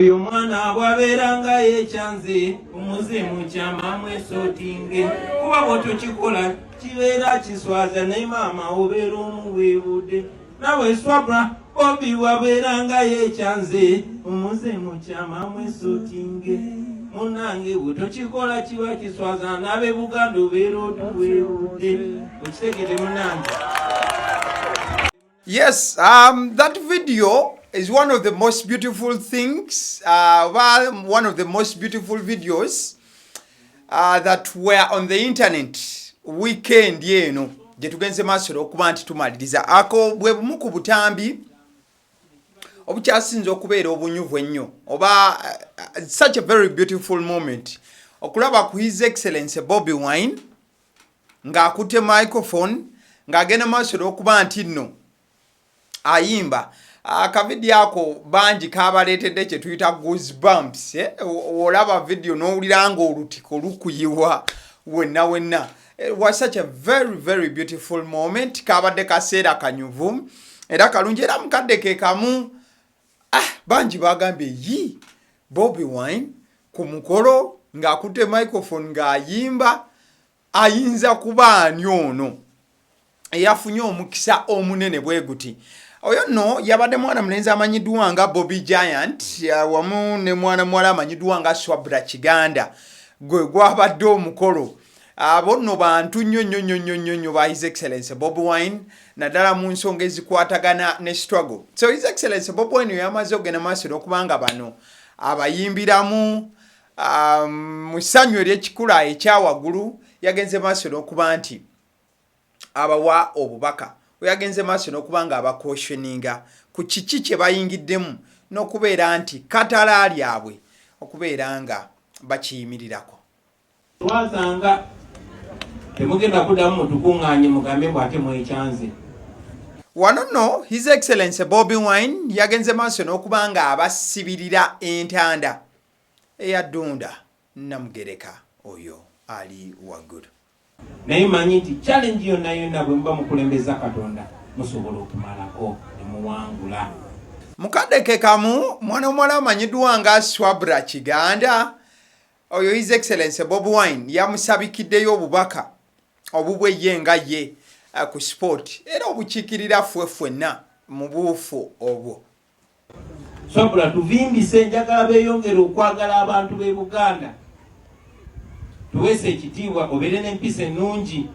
Uyu mwana bwaberanga yekyanze umuzimu kyamamwe sotinge kuba bwoto kikola kibeera kiswaza ne mama obeera omuweebude nawe swabra Bobi bwaberanga yekyanze umuzimu kyamamwe sotinge munange bwoto kikola kiba kiswaza nabe Buganda obeera otuweebude okitegede munange. Yes, that video is one of the most beautiful things, one of the most beautiful videos that were on the internet weekend yeno jetugenze masoro okuba nti tumaliriza ako bwe bumu ku butambi obukyasinze okubeera obunyuvu ennyo oba such a very beautiful moment okulaba ku His Excellency Bobi Wine ng'akutte microphone ng'agenda masoro okuba nti nno ayimba akavideo ako banji kabaletedde kye tuyita goosebumps olaba video n'owuliranga olutiko lukuyiwa wenna. It was such a very, very beautiful moment. Kabadde kaseera kanyuvu era kalungi era mukaddeke kamu banji bagambye yi Bobi Wine ku mukolo ng'akutte microphone ng'ayimba ayinza kuba ani ono eyafunye omukisa omunene bwe guti. Oyo no yabadde mwana mulenzi amanyiddwa nga Bobi Giant wamu ne mwana muwala amanyiddwa nga Swabra Kiganda gwe gwabadde omukolo. Abo nno bantu nnyo ba His Excellency Bobi Wine naddala mu nsonga ezikwatagana ne struggle. So His Excellency Bobi Wine yamaze okugenda maaso n'okubanga bano abayimbiramu mu ssanyu ery'ekikula ekyawaggulu yagenze maaso n'okuba nti abawa obubaka. Oyagenze maaso n'okubanga abakoshoninga ku kiki kye bayingiddemu n'okubeera nti katala lyabwe okubeera nga bakiyimirirako. Twazanga temugenda kuddamu mutukuŋŋaanye mugambe bw'ate mwekyanze. Wano nno His Excellency Bobi Wine yagenze maaso n'okubanga abasibirira entanda eyaddunda Namugereka oyo ali waggulu. Naye manyi nti challenge yonna bwe muba mukulembeza Katonda musobola okumalako ne muwangula. Mukaddeke kamu mwana omuwala amanyiddwa nga Swabra Kiganda oyo His Excellency Bobi Wine yamusabikiddeyo obubaka obubwe ye nga ye ku sport era obukiikirira ffenna mu buufu obwo. Swabra tuvimbise njagala beeyongere okwagala abantu b'e Buganda. Tuwese ekitiibwa obeere n'empisa ennungi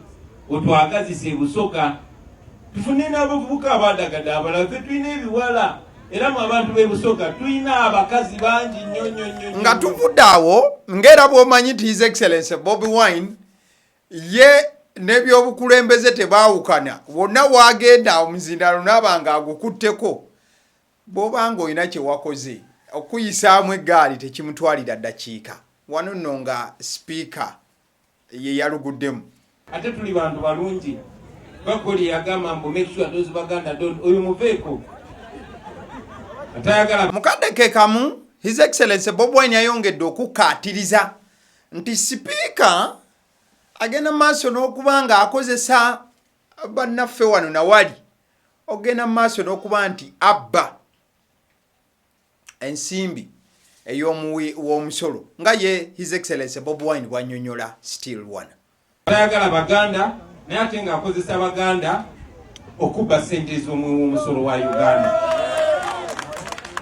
otwagazise ebusoga tufune n'abavubuka abadagadde abalala ffe tulina ebiwala era mu abantu b'ebusoga tulina abakazi bangi nnyo nga tuvudde awo ng'era bw'omanyi nti His Excellency Bobi Wine ye n'ebyobukulembeze tebaawukana wonna wagenda omuzindalo naaba nga agukutteko bw'obanga olina kye wakoze okuyisaamu eggaali tekimutwalira ddakiika. Wano nno nga speaker ye yaluguddemu. Ate tuli bantu balungi bakoli yagamba mbu make sure those Baganda don't oyo muveeko atayagala. Mukaddeke kamu His Excellency Bobi Wine yayongedde okukkaatiriza nti speaker agenda maaso n'okuba nga akozesa bannaffe wano nawali ogenda maaso n'okuba nti abba ensimbi ey'omusolo nga ye His Excellency Bobi Wine bw'annyonnyola still one. Ayagala Baganda naye ate ng'akozesa Baganda okubba ssente z'omusolo wa Uganda.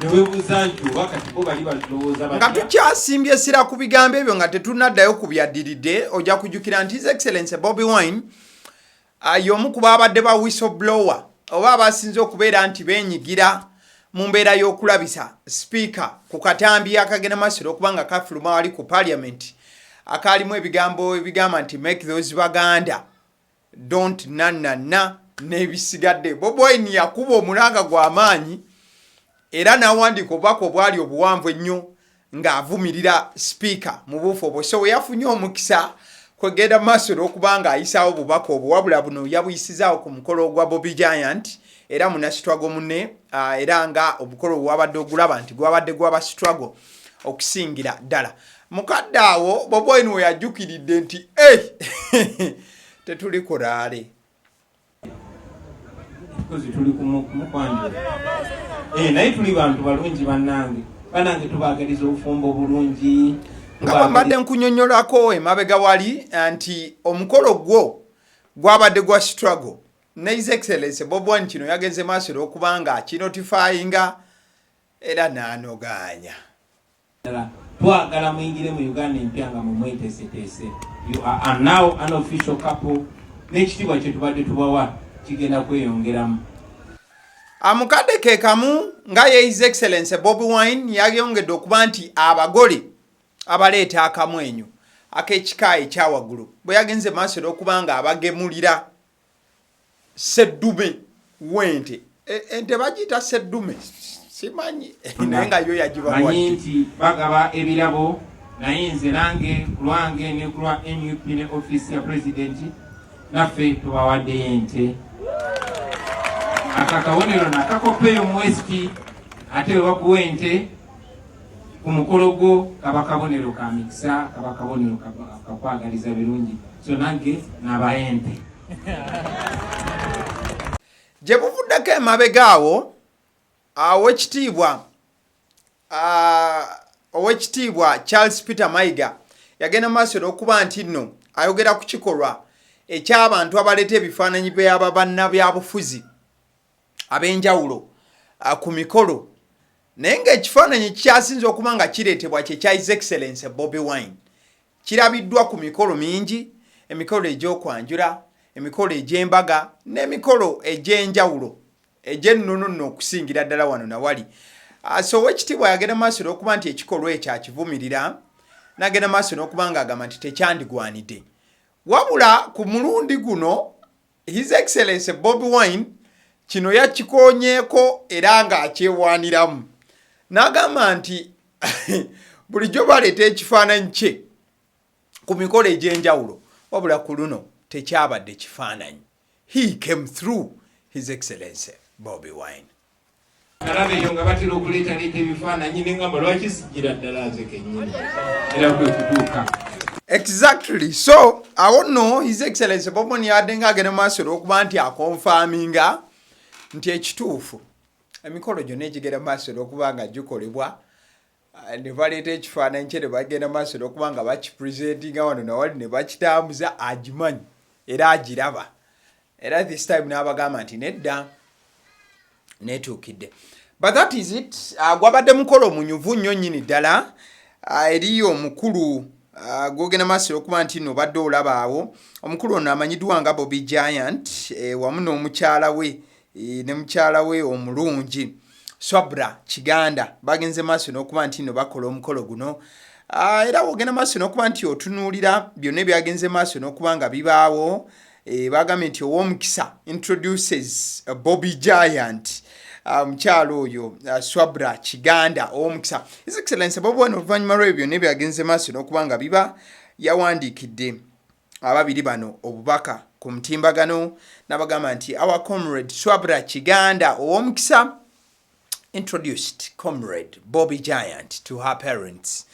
Neweebuuza nti oba kati bo bali balowooza batya. Nga tukyasimbye essira ku bigambo ebyo nga tetunnaddayo ku byaddiridde ojja kujjukira nti His Excellency Bobi Wine y'omu ku baabadde ba whistleblower oba abasinze okubeera nti beenyigira mu mbeera y'okulabisa speaker ku katambi akagenda maaso okubanga kafuluma wali ku parliament akaalimu ebigambo ebigamba nti make those Baganda don't na n'ebisigadde. Bobi Wine yakuba omulanga gw'amaanyi era n'awandiika obubaka obwali obuwanvu ennyo ng'avumirira speaker mu buufu obwo. So yafunye omukisa kwegenda maaso n'okubanga ayisaawo obubaka obwo wabula buno yabuyisizaawo ku mukolo ogwa Bobi Giant era muna struggle munne era nga obukolo wabadde ogulaba nti gwabadde gwaba struggle okusingira ddala. Mukadde awo Bobi Wine we yajjukiridde nti tetuli kulaale tuli kumukwanja naye tuli bantu balungi bannange banange tubagaliza obufumbo bulungi nga mbadde nkunyonyolako emabega wali nti omukolo gwo gwabadde gwa struggle ne His Excellency Bobi Wine kino yagenze maaso okubanga kinotifyinga era nanoganya twagala muyingire mu Uganda empya nga mumweteeseteese. You are now an official couple. N'ekitiibwa kye tubadde tubawa kigenda kweyongeramu. Amukadde ke kamu nga ye His Excellency Bobi Wine yayongedde okuba nti abagole abaleeta akamwenyu ak'ekika ekyawaggulu bwe yagenze maaso okubanga abagemulira seddume w'ente. Ente bagiyita seddume simanyi naye nga yo yagibamanyi nti bagaba ebirabo naye nze nange ku lwange ne ku lwa NUP ne office ya presidenti naffe tubawaddeyo ente. Akakabonero nakakopeyo mu West ate webakuwa ente ku mukolo gwo kaba kabonero ka mikisa kaba kabonero kakwagaliza birungi so nange nabaye ente. Gye buvuddeko emabega awo owekitiibwa Charles Peter Mayiga yagenda maaso okuba nti nno ayogera ku kikolwa eky'abantu abaleeta ebifaananyi by'aba bannabyabufuzi ab'enjawulo ku mikolo naye ng'ekifaananyi kyasinze okuba nga kireetebwa kye kya His Excellency Bobi Wine kirabiddwa ku mikolo mingi, emikolo egy'okwanjula, emikolo egy'embaga n'emikolo egy'enjawulo egy'ennono nno okusingira ddala wano na wali. So owekitiibwa yagenda maaso okuba nti ekikolwa ekyo akivumirira n'agenda maaso n'okuba ng'agamba nti tekyandigwanidde. Wabula ku mulundi guno His Excellency Bobi Wine kino yakikoonyeeko era ng'akyewaaniramu n'agamba nti bulijjo baleeta ekifaananyi kye ku mikolo egy'enjawulo wabula ku luno tekyabadde kifaananyi. He came through, His Excellency Bobi Wine. Alabe eyo nga batera okuleeta ebifaananyi n'engamba lwaki sijjira ddala nze kennyini era kwe kutuuka. Exactly. So awo nno His Excellency Bobi Wine yadde ng'agenda maaso okuba nti akonfaaminga nti ekituufu emikolo gyonna egigenda maaso okuba nga gikolebwa ne baleeta ekifaananyi kye ne bagenda maaso okuba nga bakipresentinga wano nawali ne bakitambuza agimanyi era agiraba era this time n'abagamba nti nedda netuukidde. But that is it. Gwabadde mukolo munyuvu nnyo nnyini ddala eriyo omukulu gwogenda maaso okuba nti nno badde olaba awo omukulu ono amanyiddwa nga Bobi Giant wamu n'omukyala we ne mukyala we omulungi Swabra Kiganda bagenze maaso n'okuba nti nno bakola omukolo guno era wogenda maaso n'okuba nti otunuulira byonna ebyagenze maaso n'okuba nga bibaawo bagambye nti ow'omukisa introduces Bobi Giant mukyalo oyo Swabra Kiganda ow'omukisa. His Excellency Bobi Wine oluvannyuma lw'ebyo byonna ebyagenze maaso n'okuba nga biba yawandiikidde ababiri bano obubaka ku mutimbagano n'abagamba nti our comrade Swabra Kiganda ow'omukisa introduced comrade Bobi Giant to her parents.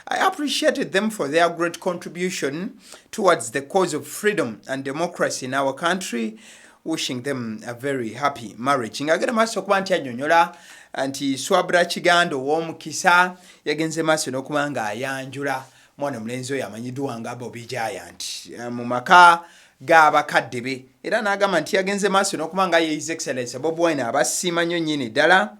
I appreciated them for their great contribution towards the cause of freedom and democracy in our country, wishing them a very happy marriage. Ngagenda maaso okuba nti annyonnyola nti Swabra Kiganda ow'omukisa yagenze maaso n'okuba nga ayanjula mwana mulenzi oyo amanyiddwa nga Bobi Giant mu maka g'abakadde be era n'agamba nti yagenze maaso n'okuba nga ye His Excellency Bobi Wine abasiima nnyo nnyini ddala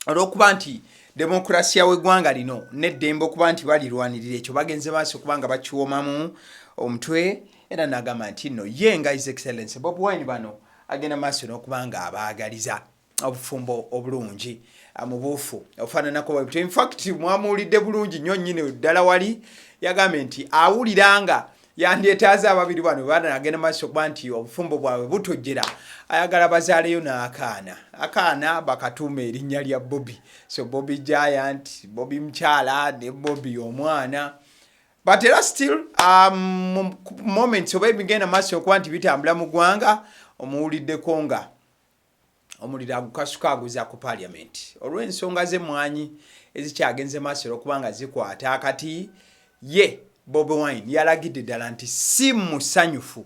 olw'okuba nti demokrasiya w'eggwanga lino n'eddembe okuba nti balirwanirira ekyo bagenze maaso okuba nga bakiwomamu omutwe era n'agamba nti nno ye nga His Excellency Bobi Wine bano agenda maaso n'okuba nga abaagaliza obufumbo obulungi mu buufu ofaananako bwe butyo. In fact mwamuwulidde bulungi nnyo nnyini ddala wali yagambye nti awuliranga yandyetaaza ababiri bano banagenda maaso okuba nti obufumbo bwabwe butojjera ayagala bazaaleyo n'akaana bakatuuma erinnya lya Bobi. So Bobi Giant, Bobi mukyala ne Bobi omwana. But era still moments oba ebigenda maaso okuba nti bitambula mu ggwanga omuwuliddeko nga omuliro agukasuka aguza ku parliament olw'ensonga z'emmwanyi ezikyagenze maaso okuba nga zikwata akati ye Bobi Wine yalagidde ddala nti si musanyufu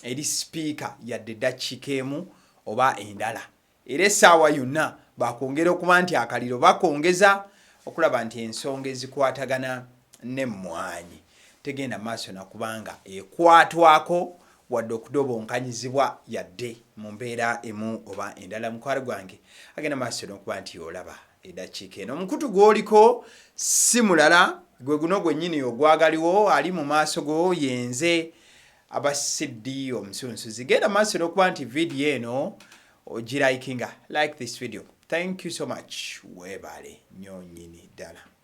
eri sipiika yadde eddakiika emu oba endala era essaawa yonna bakwongera okuba nti akaliro bakongeza okulaba nti ensonga ezikwatagana n'emmwanyi tegenda maaso nakubanga ekwatwako wadde okudobonkanyizibwa yadde mu mbeera emu oba endala. Mukwano gwange agenda maaso n'okuba nti olaba eddakiika eno. Omukutu gw'oliko si mulala gwe guno gwennyini ogwagaliwo ali mu maaso go yenze abasiddi omusunsuzi. Genda maaso n'okuba nti vidiyo eno ogirayikinga. Like this video. Thank you so much. Weebale nnyo nnyini ddala.